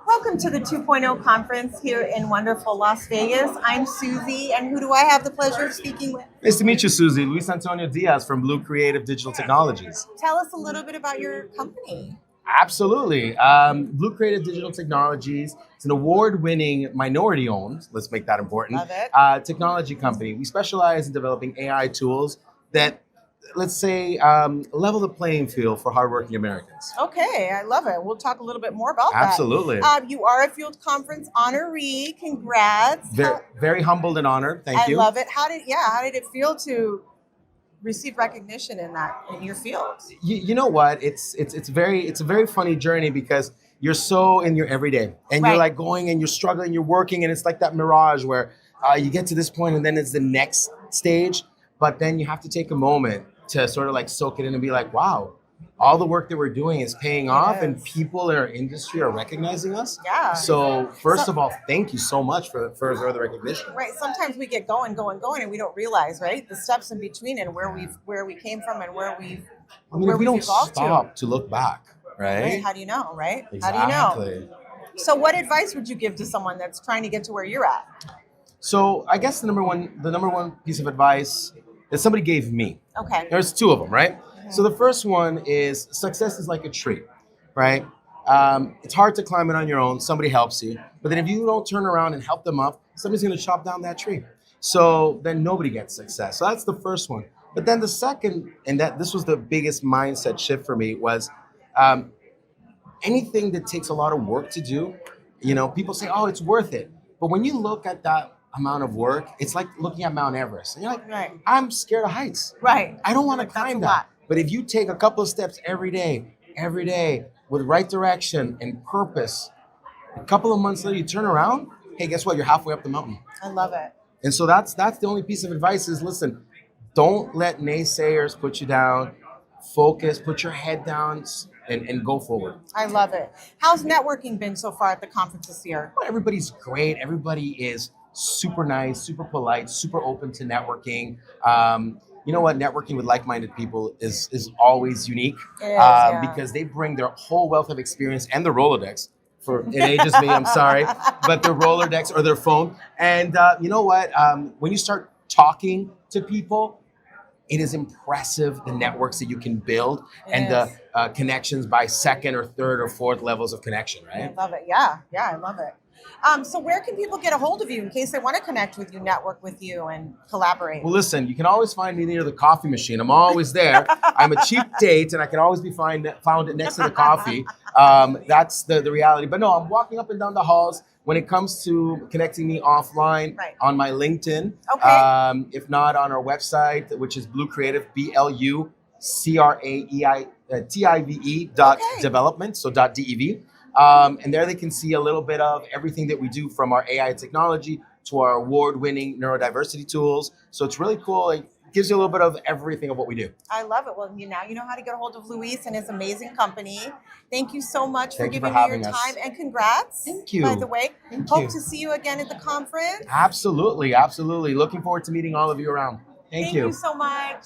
Welcome to the 2.0 conference here in wonderful Las Vegas. I'm Susie, and who do I have the pleasure of speaking with? Nice to meet you, Susie. Luis Antonio Diaz from Blu Creative Digital Technologies. Tell us a little bit about your company. Absolutely. Blu Creative Digital Technologies is an award-winning, minority-owned, let's make that important, Love it. Technology company. We specialize in developing AI tools that, let's say, level the playing field for hardworking Americans. Okay, I love it. We'll talk a little bit more about Absolutely. that. You are a FUELD Conference honoree. Congrats. Very humbled and honored. Thank you. I love it. How did it feel to receive recognition in your field? You know what? It's a very funny journey because you're so in your everyday and Right. you're like going and you're struggling, you're working, and it's like that mirage where you get to this point and then it's the next stage, but then you have to take a moment to sort of like soak it in and be like, wow, all the work that we're doing is paying off and people in our industry are recognizing us. Yeah. So first of all, thank you so much for the recognition. Right. Sometimes we get going, and we don't realize, right, the steps in between and where we came from and where we've If we don't evolved stop to look back, right? How do you know, right? Exactly. How do you know? So what advice would you give to someone that's trying to get to where you're at? So I guess the number one piece of advice that somebody gave me. Okay. There's two of them, right? So the first one is success is like a tree, right? It's hard to climb it on your own. Somebody helps you. But then if you don't turn around and help them up, somebody's going to chop down that tree. So then nobody gets success. So that's the first one. But then the second, and this was the biggest mindset shift for me, was anything that takes a lot of work to do, people say, oh, it's worth it. But when you look at that amount of work, it's like looking at Mount Everest. And you're like, Right. I'm scared of heights. Right. I don't want to Like, that's climb a that. lot. But if you take a couple of steps every day with right direction and purpose, a couple of months later you turn around, hey, guess what? You're halfway up the mountain. I love it. And so that's the only piece of advice is, listen, don't let naysayers put you down. Focus, put your head down and go forward. I love it. How's networking been so far at the conference this year? Well, everybody's great. Everybody is super nice, super polite, super open to networking. You know what? Networking with like-minded people is always unique. It is, yeah. Because they bring their whole wealth of experience and the Rolodex. It ages me, I'm sorry, but their Rolodex or their phone. And you know what? When you start talking to people, it is impressive the networks that you can build the connections by second or third or fourth levels of connection, right? I love it. Yeah, I love it. So where can people get a hold of you in case they want to connect with you, network with you, and collaborate? Well, listen, you can always find me near the coffee machine. I'm always there. I'm a cheap date, and I can always be found next to the coffee. That's the reality. But no, I'm walking up and down the halls. When it comes to connecting me offline, Right. on my LinkedIn, Okay. if not on our website, which is Blu Creative, BluCreative.development, so .dev. And there they can see a little bit of everything that we do, from our AI technology to our award-winning neurodiversity tools. So it's really cool. It gives you a little bit of everything of what we do. I love it. Well, now you know how to get a hold of Luis and his amazing company. Thank you so much for Thank you giving for me your having us. time, and congrats. Thank you. By the way, Thank hope you. to see you again at the conference. Absolutely. Looking forward to meeting all of you around. Thank you. Thank you so much.